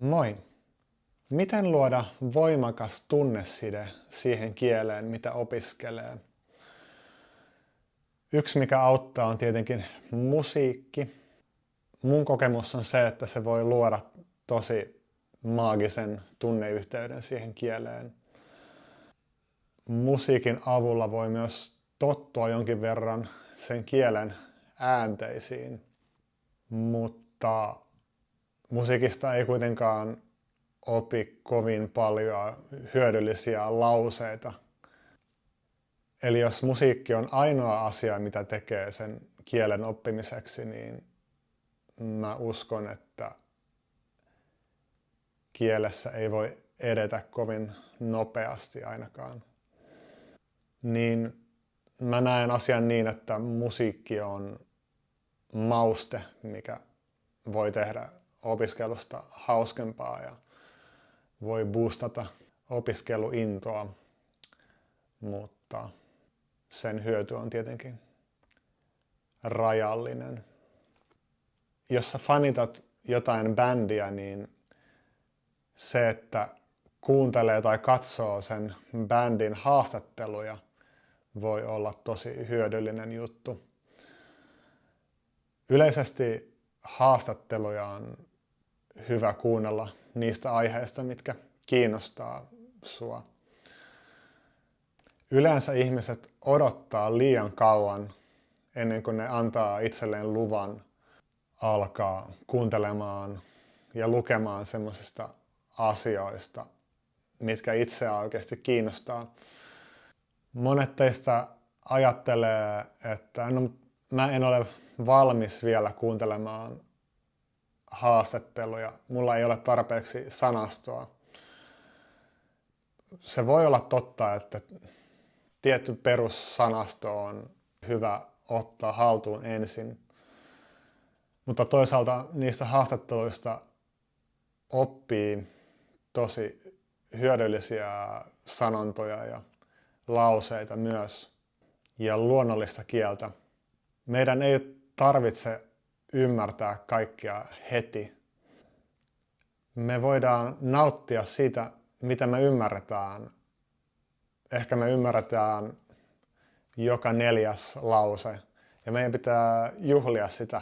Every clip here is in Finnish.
Moi! Miten luoda voimakas tunneside siihen kieleen, mitä opiskelee? Yksi, mikä auttaa, on tietenkin musiikki. Mun kokemus on se, että se voi luoda tosi maagisen tunneyhteyden siihen kieleen. Musiikin avulla voi myös tottua jonkin verran sen kielen äänteisiin, mutta musiikista ei kuitenkaan opi kovin paljon hyödyllisiä lauseita. Eli jos musiikki on ainoa asia, mitä tekee sen kielen oppimiseksi, niin mä uskon, että kielessä ei voi edetä kovin nopeasti ainakaan. Niin mä näen asian niin, että musiikki on mauste, mikä voi tehdä opiskelusta hauskempaa ja voi boostata opiskeluintoa, mutta sen hyöty on tietenkin rajallinen. Jos sä fanitat jotain bändiä, niin se, että kuuntelee tai katsoo sen bändin haastatteluja, voi olla tosi hyödyllinen juttu. Yleisesti haastatteluja on hyvä kuunnella niistä aiheista, mitkä kiinnostaa sua. Yleensä ihmiset odottaa liian kauan ennen kuin ne antaa itselleen luvan alkaa kuuntelemaan ja lukemaan semmoisista asioista, mitkä itseä oikeasti kiinnostaa. Monet teistä ajattelee, että no, mä en ole valmis vielä kuuntelemaan haastatteluja, mulla ei ole tarpeeksi sanastoa. Se voi olla totta, että tietty perussanasto on hyvä ottaa haltuun ensin, mutta toisaalta niistä haastatteluista oppii tosi hyödyllisiä sanontoja ja lauseita myös ja luonnollista kieltä. Meidän ei tarvitse ymmärtää kaikkea heti. Me voidaan nauttia siitä, mitä me ymmärretään. Ehkä me ymmärretään joka 4. lause ja meidän pitää juhlia sitä.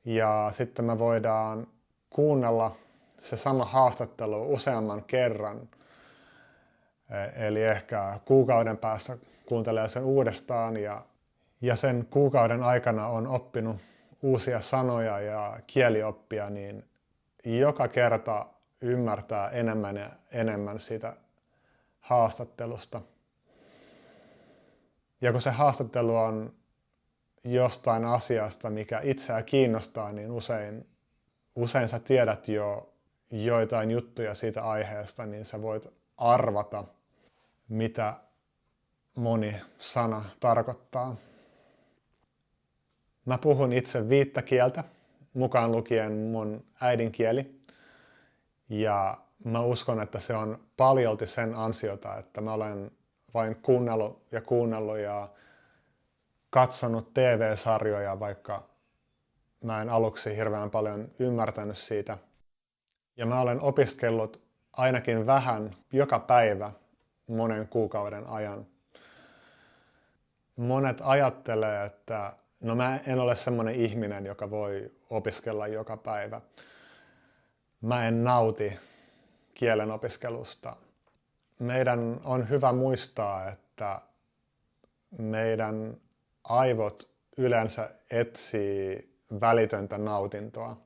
Ja sitten me voidaan kuunnella se sama haastattelu useamman kerran. Eli ehkä kuukauden päästä kuuntelee sen uudestaan ja sen kuukauden aikana on oppinut uusia sanoja ja kielioppia, niin joka kerta ymmärtää enemmän ja enemmän siitä haastattelusta. Ja kun se haastattelu on jostain asiasta, mikä itseä kiinnostaa, niin usein sä tiedät jo joitain juttuja siitä aiheesta, niin sä voit arvata, mitä moni sana tarkoittaa. Mä puhun itse 5 kieltä, mukaan lukien mun äidinkieli. Ja mä uskon, että se on paljolti sen ansiota, että mä olen vain kuunnellut ja katsonut TV-sarjoja, vaikka mä en aluksi hirveän paljon ymmärtänyt siitä. Ja mä olen opiskellut ainakin vähän joka päivä monen kuukauden ajan. Monet ajattelee, että no mä en ole semmoinen ihminen, joka voi opiskella joka päivä. Mä en nauti kielen opiskelusta. Meidän on hyvä muistaa, että meidän aivot yleensä etsii välitöntä nautintoa.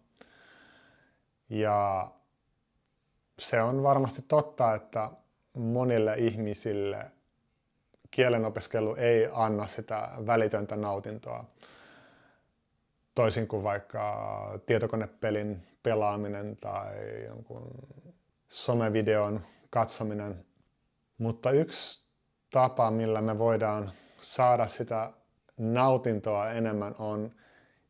Ja se on varmasti totta, että monille ihmisille kielenopiskelu ei anna sitä välitöntä nautintoa. Toisin kuin vaikka tietokonepelin pelaaminen tai jonkun somevideon katsominen. Mutta yksi tapa, millä me voidaan saada sitä nautintoa enemmän, on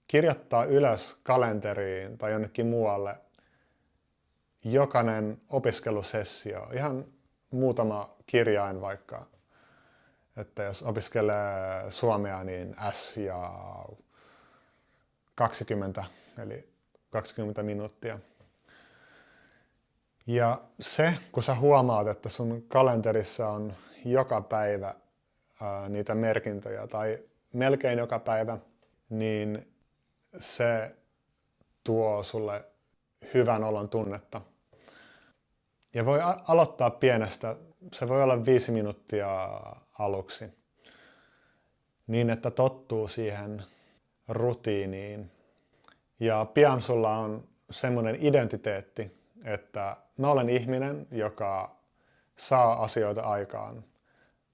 kirjoittaa ylös kalenteriin tai jonnekin muualle jokainen opiskelusessio, ihan muutama kirjain vaikka. Että jos opiskelee suomea, niin S ja 20, eli 20 minuuttia. Ja se, kun sä huomaat, että sun kalenterissa on joka päivä niitä merkintöjä tai melkein joka päivä, niin se tuo sulle hyvän olon tunnetta. Ja voi aloittaa pienestä, se voi olla 5 minuuttia aluksi, niin että tottuu siihen rutiiniin. Ja pian sulla on semmoinen identiteetti, että mä olen ihminen, joka saa asioita aikaan.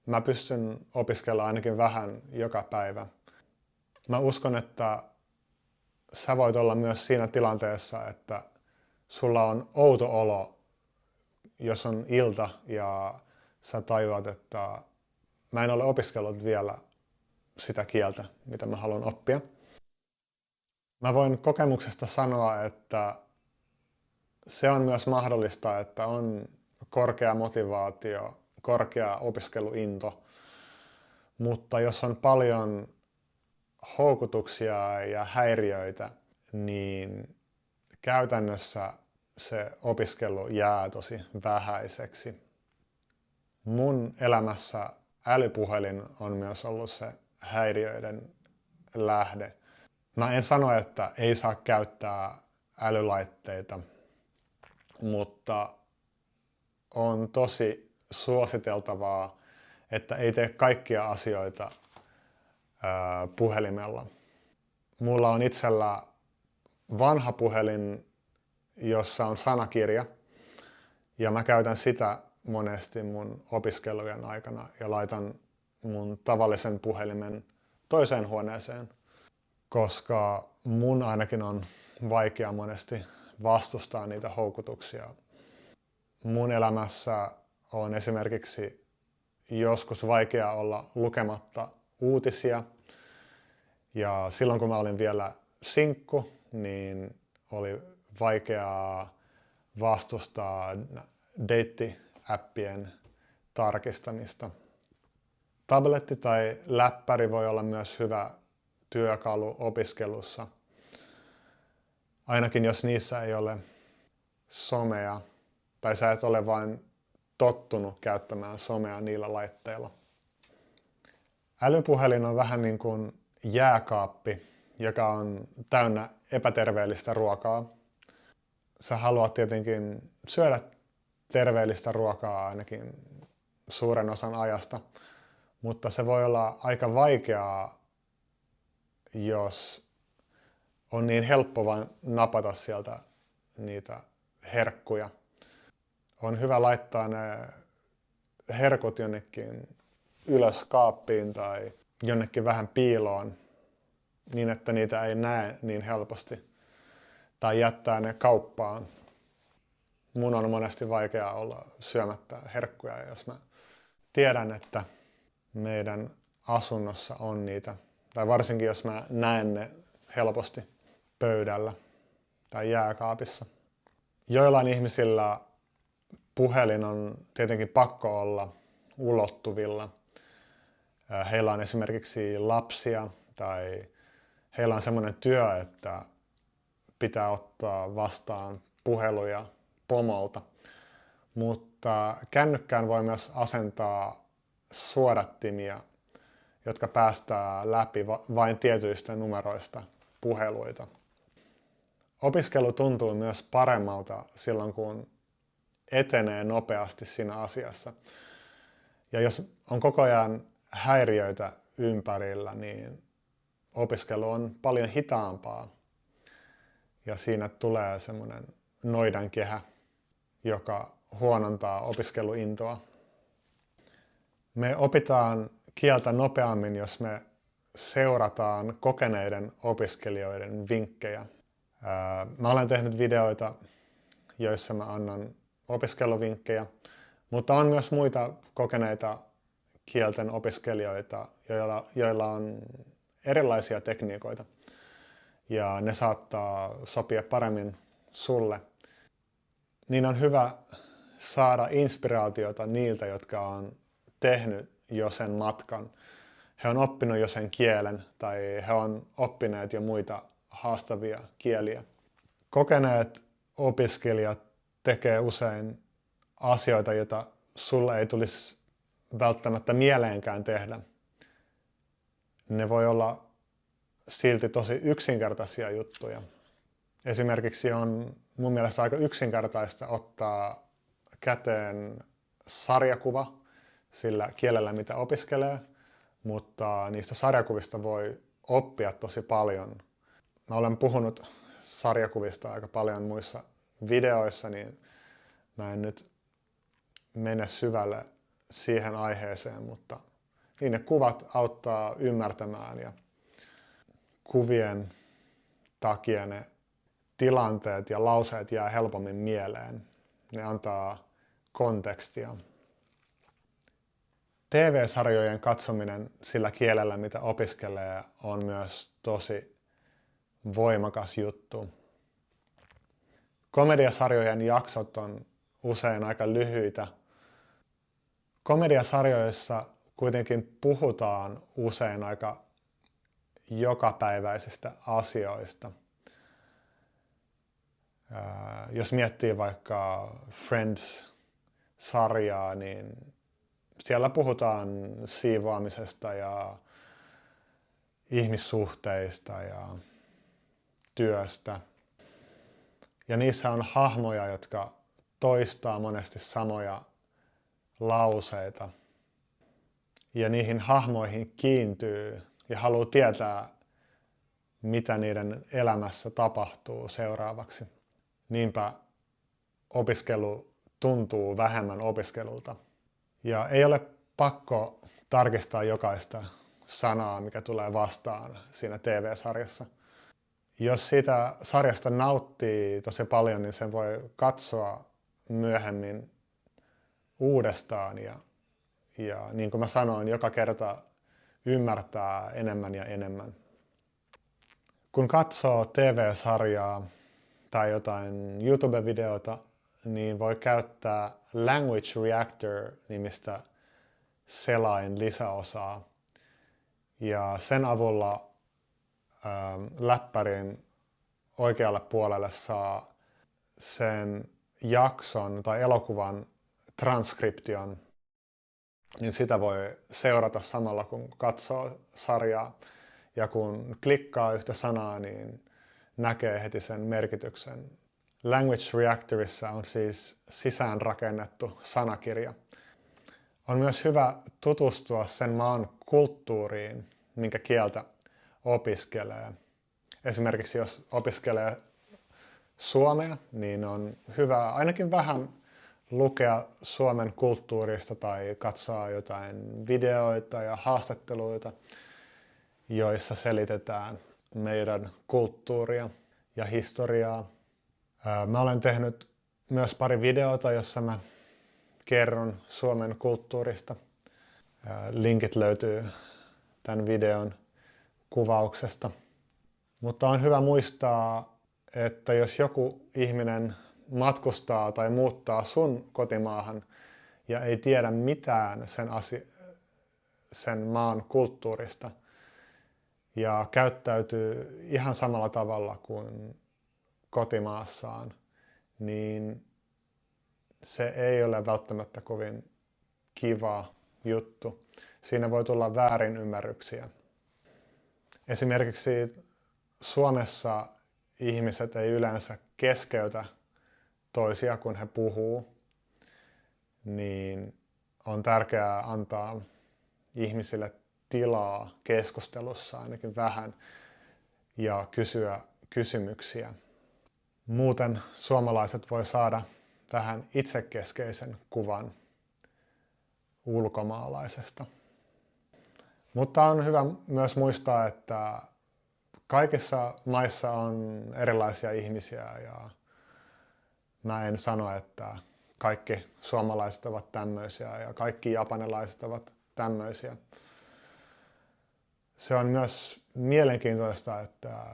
Mä pystyn opiskelemaan ainakin vähän joka päivä. Mä uskon, että sä voit olla myös siinä tilanteessa, että sulla on outo olo, jos on ilta ja sä tajuat, että mä en ole opiskellut vielä sitä kieltä, mitä mä haluan oppia. Mä voin kokemuksesta sanoa, että se on myös mahdollista, että on korkea motivaatio, korkea opiskeluinto, mutta jos on paljon houkutuksia ja häiriöitä, niin käytännössä se opiskelu jää tosi vähäiseksi. Mun elämässä älypuhelin on myös ollut se häiriöiden lähde. Mä en sano, että ei saa käyttää älylaitteita, mutta on tosi suositeltavaa, että ei tee kaikkia asioita puhelimella. Mulla on itsellä vanha puhelin, jossa on sanakirja, ja mä käytän sitä monesti mun opiskelujen aikana ja laitan mun tavallisen puhelimen toiseen huoneeseen, koska mun ainakin on vaikea monesti vastustaa niitä houkutuksia. Mun elämässä on esimerkiksi joskus vaikea olla lukematta uutisia, ja silloin kun mä olin vielä sinkku, niin oli vaikeaa vastustaa deittiäppien tarkistamista. Tabletti tai läppäri voi olla myös hyvä työkalu opiskelussa, ainakin jos niissä ei ole somea tai sä et ole vain tottunut käyttämään somea niillä laitteilla. Älypuhelin on vähän niin kuin jääkaappi, joka on täynnä epäterveellistä ruokaa. Sä haluat tietenkin syödä terveellistä ruokaa ainakin suuren osan ajasta, mutta se voi olla aika vaikeaa, jos on niin helppo vain napata sieltä niitä herkkuja. On hyvä laittaa ne herkut jonnekin ylös kaappiin tai jonnekin vähän piiloon, niin että niitä ei näe niin helposti. Tai jättää ne kauppaan. Mun on monesti vaikea olla syömättä herkkuja, jos mä tiedän, että meidän asunnossa on niitä. Tai varsinkin jos mä näen ne helposti pöydällä tai jääkaapissa. Joillain ihmisillä puhelin on tietenkin pakko olla ulottuvilla. Heillä on esimerkiksi lapsia tai heillä on semmoinen työ, että pitää ottaa vastaan puheluja pomolta. Mutta kännykkään voi myös asentaa suodattimia, jotka päästää läpi vain tietyistä numeroista puheluita. Opiskelu tuntuu myös paremmalta silloin, kun etenee nopeasti siinä asiassa. Ja jos on koko ajan häiriöitä ympärillä, niin opiskelu on paljon hitaampaa. Ja siinä tulee semmoinen noidankehä, joka huonontaa opiskeluintoa. Me opitaan kieltä nopeammin, jos me seurataan kokeneiden opiskelijoiden vinkkejä. Mä olen tehnyt videoita, joissa mä annan opiskeluvinkkejä, mutta on myös muita kokeneita kielten opiskelijoita, joilla on erilaisia tekniikoita. Ja ne saattaa sopia paremmin sulle. Niin on hyvä saada inspiraatiota niiltä, jotka on tehnyt jo sen matkan. He on oppinut jo sen kielen tai he on oppineet jo muita haastavia kieliä. Kokeneet opiskelijat tekee usein asioita, joita sulle ei tulisi välttämättä mieleenkään tehdä. Ne voi olla silti tosi yksinkertaisia juttuja. Esimerkiksi on mun mielestä aika yksinkertaista ottaa käteen sarjakuva sillä kielellä, mitä opiskelee, mutta niistä sarjakuvista voi oppia tosi paljon. Mä olen puhunut sarjakuvista aika paljon muissa videoissa, niin mä en nyt mene syvälle siihen aiheeseen, mutta niin ne kuvat auttaa ymmärtämään ja kuvien takia ne tilanteet ja lauseet jää helpommin mieleen. Ne antaa kontekstia. TV-sarjojen katsominen sillä kielellä, mitä opiskelee, on myös tosi voimakas juttu. Komediasarjojen jaksot on usein aika lyhyitä. Komediasarjoissa kuitenkin puhutaan usein aika jokapäiväisistä asioista. Jos miettii vaikka Friends-sarjaa, niin siellä puhutaan siivoamisesta ja ihmissuhteista ja työstä. Ja niissä on hahmoja, jotka toistaa monesti samoja lauseita. Ja niihin hahmoihin kiintyy ja haluaa tietää, mitä niiden elämässä tapahtuu seuraavaksi. Niinpä opiskelu tuntuu vähemmän opiskelulta. Ja ei ole pakko tarkistaa jokaista sanaa, mikä tulee vastaan siinä TV-sarjassa. Jos siitä sarjasta nauttii tosi paljon, niin sen voi katsoa myöhemmin uudestaan. Ja niin kuin mä sanoin, joka kerta ymmärtää enemmän ja enemmän. Kun katsoo TV-sarjaa tai jotain YouTube-videota, niin voi käyttää Language Reactor-nimistä selain lisäosaa. Ja sen avulla läppärin oikealle puolelle saa sen jakson tai elokuvan transkription, niin sitä voi seurata samalla kun katsoo sarjaa. Ja kun klikkaa yhtä sanaa, niin näkee heti sen merkityksen. Language Reactorissa on siis sisäänrakennettu sanakirja. On myös hyvä tutustua sen maan kulttuuriin, minkä kieltä opiskelee. Esimerkiksi jos opiskelee suomea, niin on hyvä ainakin vähän lukea Suomen kulttuurista tai katsoa jotain videoita ja haastatteluita, joissa selitetään meidän kulttuuria ja historiaa. Mä olen tehnyt myös pari videota, jossa mä kerron Suomen kulttuurista. Linkit löytyy tämän videon kuvauksesta. Mutta on hyvä muistaa, että jos joku ihminen matkustaa tai muuttaa sun kotimaahan ja ei tiedä mitään sen maan kulttuurista ja käyttäytyy ihan samalla tavalla kuin kotimaassaan, niin se ei ole välttämättä kovin kiva juttu. Siinä voi tulla väärinymmärryksiä. Esimerkiksi Suomessa ihmiset ei yleensä keskeytä toisia, kun he puhuu, niin on tärkeää antaa ihmisille tilaa keskustelussa ainakin vähän ja kysyä kysymyksiä. Muuten suomalaiset voi saada vähän itsekeskeisen kuvan ulkomaalaisesta. Mutta on hyvä myös muistaa, että kaikissa maissa on erilaisia ihmisiä ja mä en sano, että kaikki suomalaiset ovat tämmöisiä ja kaikki japanilaiset ovat tämmöisiä. Se on myös mielenkiintoista, että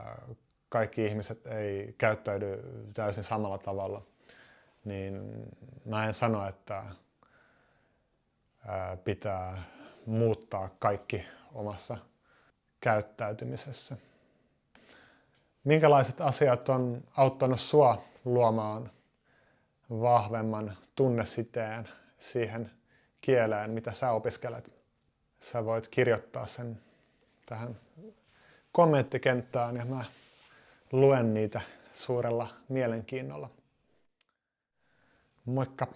kaikki ihmiset ei käyttäydy täysin samalla tavalla. Niin mä en sano, että pitää muuttaa kaikki omassa käyttäytymisessä. Minkälaiset asiat on auttanut sua luomaan vahvemman tunnesiteen siihen kieleen, mitä sä opiskelet. Sä voit kirjoittaa sen tähän kommenttikenttään ja mä luen niitä suurella mielenkiinnolla. Moikka!